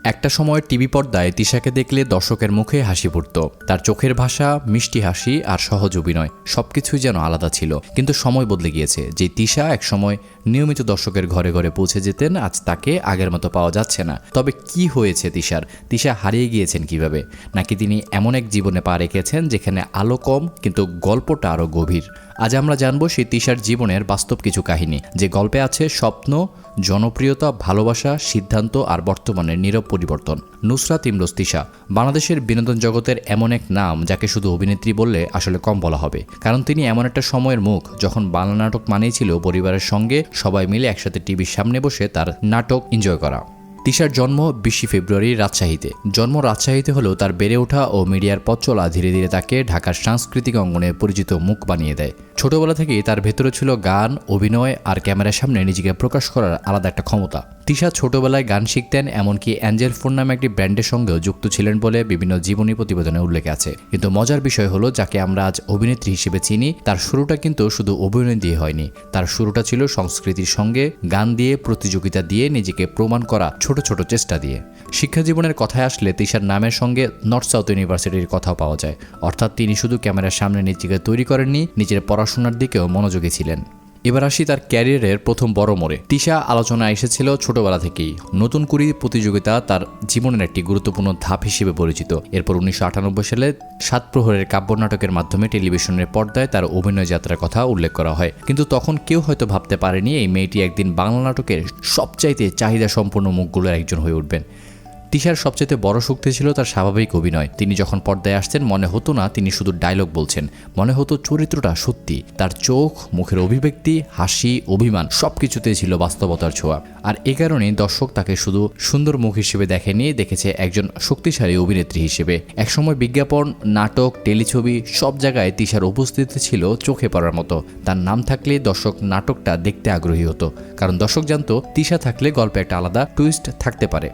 একটা সময় টিভি পর্দায় তিশাকে দেখলে দর্শকের মুখে হাসি ফুটত। তার চোখের ভাষা, মিষ্টি হাসি আর সহজ অভিনয় সবকিছুই যেন আলাদা ছিল। কিন্তু সময় বদলে গিয়েছে। যে তিশা একসময় নিয়মিত দর্শকের ঘরে ঘরে পৌঁছে যেতেন, আজ তাকে আগের মতো পাওয়া যাচ্ছে না। তবে কি হয়েছে তিশার? তিশা হারিয়ে গিয়েছেন কিভাবে? নাকি তিনি এমন এক জীবনে পা রেখেছেন যেখানে আলো কম কিন্তু গল্পটা আরও গভীর? আজ আমরা জানবো সেই তিশার জীবনের বাস্তব কিছু কাহিনী, যে গল্পে আছে স্বপ্ন, জনপ্রিয়তা, ভালোবাসা, সিদ্ধান্ত আর বর্তমানের নীরব পরিবর্তন। নুসরাত ইমরোজ তিশা বাংলাদেশের বিনোদন জগতের এমন এক নাম যাকে শুধু অভিনেত্রী বললে আসলে কম বলা হবে। কারণ তিনি এমন একটা সময়ের মুখ যখন বাংলা নাটক মানেই ছিল পরিবারের সঙ্গে সবাই মিলে একসাথে টিভির সামনে বসে তার নাটক এনজয় করা। তিশার জন্ম 20 ফেব্রুয়ারি রাজশাহীতে। জন্ম রাজশাহীতে হলেও তার বেড়ে ওঠা ও মিডিয়ার পথ চলা ধীরে ধীরে তাকে ঢাকার সাংস্কৃতিক অঙ্গনে পরিচিত মুখ বানিয়ে দেয়। ছোটবেলা থেকেই তার ভেতরে ছিল গান, অভিনয় আর ক্যামেরার সামনে নিজেকে প্রকাশ করার আলাদা একটা ক্ষমতা। তিশা ছোটবেলায় গান শিখতেন, এমনকি অ্যাঞ্জেল ফোন নামে একটি ব্র্যান্ডের সঙ্গেও যুক্ত ছিলেন বলে বিভিন্ন জীবনী প্রতিবেদনে উল্লেখ আছে। কিন্তু মজার বিষয় হলো, যাকে আমরা আজ অভিনেত্রী হিসেবে চিনি, তার শুরুটা কিন্তু শুধু অভিনয় দিয়ে হয়নি। তার শুরুটা ছিল সংস্কৃতির সঙ্গে, গান দিয়ে, প্রতিযোগিতা দিয়ে, নিজেকে প্রমাণ করা ছোট ছোট চেষ্টা দিয়ে। শিক্ষা জীবনের কথায় আসলে তিশার নামের সঙ্গে নর্থ সাউথ ইউনিভার্সিটির কথাও পাওয়া যায়। অর্থাৎ তিনি শুধু ক্যামেরার সামনে নিজেকে তৈরি করেননি, নিজের পড়াশোনার দিকেও মনোযোগী ছিলেন। এবার আসি তার ক্যারিয়ারের প্রথম বড় মোড়ে। তিশা আলোচনায় এসেছিল ছোটবেলা থেকেই। নতুন কুড়ি প্রতিযোগিতা তার জীবনের একটি গুরুত্বপূর্ণ ধাপ হিসেবে পরিচিত। এরপর 1998 সালে 7 প্রহরের কাব্য নাটকের মাধ্যমে টেলিভিশনের পর্দায় তার অভিনয় যাত্রার কথা উল্লেখ করা হয়। কিন্তু তখন কেউ হয়তো ভাবতে পারেনি এই মেয়েটি একদিন বাংলা নাটকের সবচাইতে চাহিদা সম্পন্ন মুখগুলোর একজন হয়ে উঠবেন। তিশার সবচেয়ে বড় শক্তি ছিল তার স্বাভাবিক অভিনয়। তিনি যখন পর্দায় আসতেন মনে হতো না তিনি শুধু ডায়লগ বলছেন, মনে হতো চরিত্রটা সত্যি। তার চোখ, মুখের অভিব্যক্তি, হাসি, অভিমান সবকিছুতে ছিল বাস্তবতার ছোঁয়া। আর এ কারণেই দর্শক তাকে শুধু সুন্দর মুখ হিসেবে দেখেনি, দেখেছে একজন শক্তিশালী অভিনেত্রী হিসেবে। একসময় বিজ্ঞাপন, নাটক, টেলিছবি সব জায়গায় তিশার উপস্থিতি ছিল চোখে পড়ার মতো। তার নাম থাকলে দর্শক নাটকটা দেখতে আগ্রহী হতো, কারণ দর্শক জানতো তিশা থাকলে গল্পে একটা আলাদা টুইস্ট থাকতে পারে।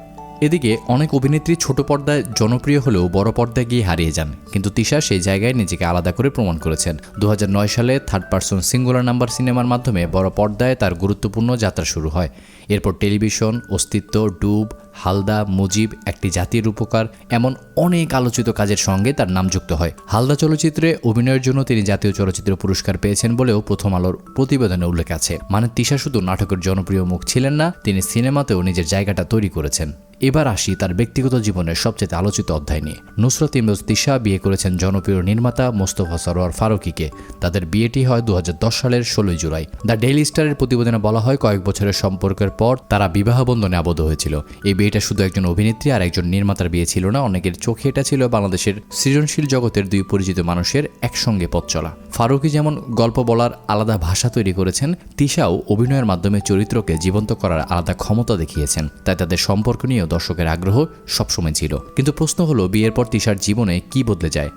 এদিকে অনেক অভিনেত্রী ছোট পর্দায় জনপ্রিয় হলেও বড় পর্দায় গিয়ে হারিয়ে যান, কিন্তু তিশা সেই জায়গায় নিজেকে আলাদা করে প্রমাণ করেছেন। 2009 সালে থার্ড পারসন সিঙ্গুলার নাম্বার সিনেমার মাধ্যমে বড় পর্দায় তার গুরুত্বপূর্ণ যাত্রা শুরু হয়। এরপর টেলিভিশন, অস্তিত্ব, ডুব, হালদা, মুজিব, একটি জাতির উপকার, এমন অনেক আলোচিত কাজের সঙ্গে তার নাম যুক্ত হয়। হালদা চলচ্চিত্রে অভিনয়ের জন্য তিনি জাতীয় চলচ্চিত্র পুরস্কার পেয়েছেন বলেও প্রথম আলোর প্রতিবেদনে উল্লেখ আছে। মানে তিশা শুধু নাটকের জনপ্রিয় মুখ ছিলেন না, তিনি সিনেমাতেও নিজের জায়গাটা তৈরি করেছেন। এবার আসি তার ব্যক্তিগত জীবনের সবচেয়ে আলোচিত অধ্যায় নিয়ে। নুসরাত ইমরোজ তিশা বিয়ে করেছেন জনপ্রিয় নির্মাতা মোস্তফা সরোয়ার ফারুকীকে। তাদের বিয়েটি হয় 2010 সালের 16 জুলাই। দ্য ডেইলি স্টারের প্রতিবেদনে বলা হয়, কয়েক বছরের সম্পর্কের পর তারা বিবাহ বন্ধনে আবদ্ধ হয়েছিল। এই বিয়েটা শুধু একজন অভিনেত্রী আর একজন নির্মাতার বিয়ে ছিল না, অনেকের চোখে এটা ছিল বাংলাদেশের সৃজনশীল জগতের দুই পরিচিত মানুষের একসঙ্গে পথ চলা। ফারুকী যেমন গল্প বলার আলাদা ভাষা তৈরি করেছেন, তিশাও অভিনয়ের মাধ্যমে চরিত্রকে জীবন্ত করার আলাদা ক্ষমতা দেখিয়েছেন। তাই তাদের সম্পর্ক নিয়েও দর্শকের আগ্রহ সবসময় ছিল। কিন্তু প্রশ্ন হলো, বিয়ের পর তিশার জীবনে কি বদলে যায়?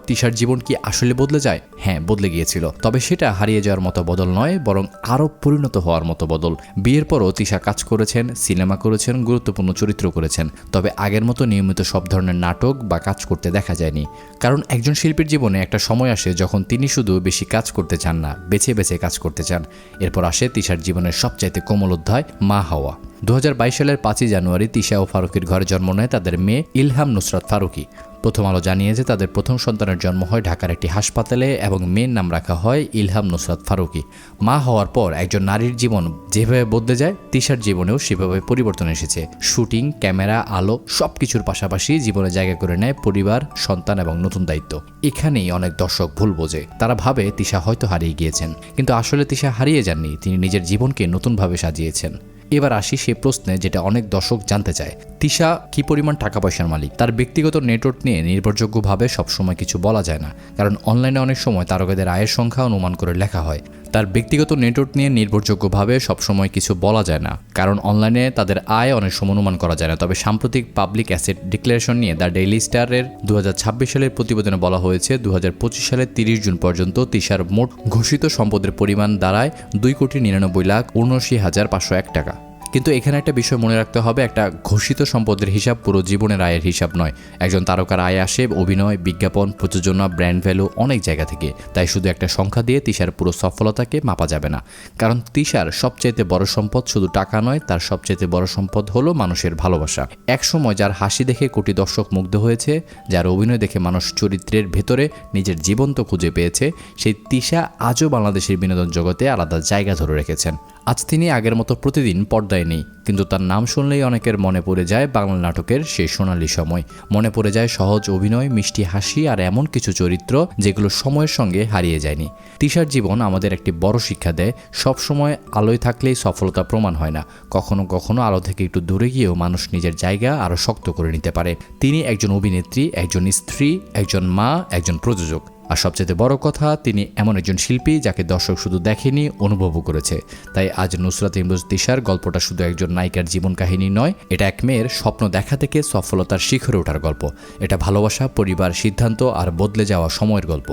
তিশার জীবন কি আসলে বদলে যায়? হ্যাঁ, বদলে গিয়েছিল। তবে সেটা হারিয়ে যাওয়ার মতো বদল নয়, বরং আরও পরিণত হওয়ার মতো বদল। বিয়ের পরও তিশা কাজ করেছেন, সিনেমা করেছেন, গুরুত্বপূর্ণ চরিত্র করেছেন। তবে আগের মতো নিয়মিত সব ধরনের নাটক বা কাজ করতে দেখা যায়নি। কারণ একজন শিল্পীর জীবনে একটা সময় আসে যখন তিনি শুধু বেশি কাজ করতে চান না, বেছে বেছে কাজ করতে চান। এরপর আসে তিশার জীবনের সবচাইতে কোমল অধ্যায়, মা হওয়া। 2022 সালের 5 জানুয়ারি তিশা ও ফারুকীর ঘরে জন্ম নেয় তাদের মেয়ে ইলহাম নুসরাত ফারুকী। প্রথম আলো জানিয়েছে তাদের প্রথম সন্তানের জন্ম হয় ঢাকার একটি হাসপাতালে এবং মেয়ের নাম রাখা হয় ইলহাম নুসরাত ফারুকী। মা হওয়ার পর একজন নারীর জীবন যেভাবে বদলে যায়, তিশার জীবনেও সেভাবে পরিবর্তন এসেছে। শুটিং, ক্যামেরা, আলো সবকিছুর পাশাপাশি জীবনে জায়গা করে নেয় পরিবার, সন্তান এবং নতুন দায়িত্ব। এখানেই অনেক দর্শক ভুল বোঝে। তারা ভাবে তিশা হয়তো হারিয়ে গিয়েছেন, কিন্তু আসলে তিশা হারিয়ে যাননি, তিনি নিজের জীবনকে নতুনভাবে সাজিয়েছেন। এবার আসি সেই প্রশ্নে যেটা অনেক দর্শক জানতে চায়, তিশা কি পরিমাণ টাকা পয়সার মালিক? তার ব্যক্তিগত নেটওয়ার্ক নিয়ে নির্ভরযোগ্যভাবে সবসময় কিছু বলা যায় না, কারণ অনলাইনে অনেক সময় তারকাদের আয়ের সংখ্যা অনুমান করে লেখা হয়। তার ব্যক্তিগত নেটওয়ার্ক নিয়ে নির্ভরযোগ্যভাবে সবসময় কিছু বলা যায় না, কারণ অনলাইনে তাদের আয় অনেক সময় অনুমান করা যায় না। তবে সাম্প্রতিক পাবলিক অ্যাসেট ডিক্লারেশন নিয়ে দ্য ডেইলি স্টারের 2026 সালের প্রতিবেদনে বলা হয়েছে, 2025 সালের 30 জুন পর্যন্ত তিশার মোট ঘোষিত সম্পদের পরিমাণ দাঁড়ায় 2,99,79,501 টাকা। কিন্তু এখানে একটা বিষয় মনে রাখতে হবে, একটা ঘোষিত সম্পদের হিসাব পুরো জীবনের আয়ের হিসাব নয়। একজন তারকার আয় আসে অভিনয়, বিজ্ঞাপন, প্রযোজনা, ব্র্যান্ড ভ্যালু, অনেক জায়গা থেকে। তাই শুধু একটা সংখ্যা দিয়ে তিশার পুরো সফলতাকে মাপা যাবে না। কারণ তিশার সবচাইতে বড় সম্পদ শুধু টাকা নয়, তার সবচাইতে বড় সম্পদ হলো মানুষের ভালোবাসা। একসময় যার হাসি দেখে কোটি দর্শক মুগ্ধ হয়েছে, যার অভিনয় দেখে মানুষ চরিত্রের ভেতরে নিজের জীবন্ত খুঁজে পেয়েছে, সেই তিশা আজও বাংলাদেশের বিনোদন জগতে আলাদা জায়গা ধরে রেখেছেন। আজ তিনি আগের মতো প্রতিদিন পর্দায় নেই, কিন্তু তার নাম শুনলেই অনেকের মনে পড়ে যায় বাংলা নাটকের সেই সোনালী সময়। মনে পড়ে যায় সহজ অভিনয়, মিষ্টি হাসি আর এমন কিছু চরিত্র যেগুলো সময়ের সঙ্গে হারিয়ে যায়নি। তিশার জীবন আমাদের একটি বড় শিক্ষা দেয়, সবসময় আলোয় থাকলেই সফলতা প্রমাণ হয় না। কখনো কখনো আলো থেকে একটু দূরে গিয়েও মানুষ নিজের জায়গা আরও শক্ত করে নিতে পারে। তিনি একজন অভিনেত্রী, একজন স্ত্রী, একজন মা, একজন প্রযোজক, আর সবচেয়ে বড় কথা, তিনি এমন একজন শিল্পী যাকে দর্শক শুধু দেখেনি, অনুভবও করেছে। তাই আজ নুসরাত ইমরোজ তিশার গল্পটা শুধু একজন নায়িকার জীবন কাহিনী নয়, এটা এক মেয়ের স্বপ্ন দেখা থেকে সফলতার শিখরে ওঠার গল্প। এটা ভালোবাসা, পরিবার, সিদ্ধান্ত আর বদলে যাওয়া সময়ের গল্প।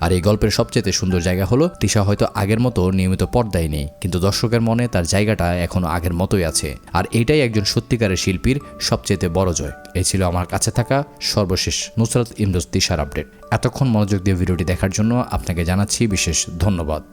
আর এই গল্পের সবচেয়ে সুন্দর জায়গা হলো, তিশা হয়তো আগের মতো নিয়মিত পর্দায় নেই, কিন্তু দর্শকের মনে তার জায়গাটা এখনও আগের মতোই আছে। আর এইটাই একজন সত্যিকারের শিল্পীর সবচেয়ে বড় জয়। এই ছিল আমার কাছে থাকা সর্বশেষ নুসরাত ইমরোজ তিশার আপডেট। এতক্ষণ মনোযোগ দিয়ে ভিডিওটি দেখার জন্য আপনাকে জানাচ্ছি বিশেষ ধন্যবাদ।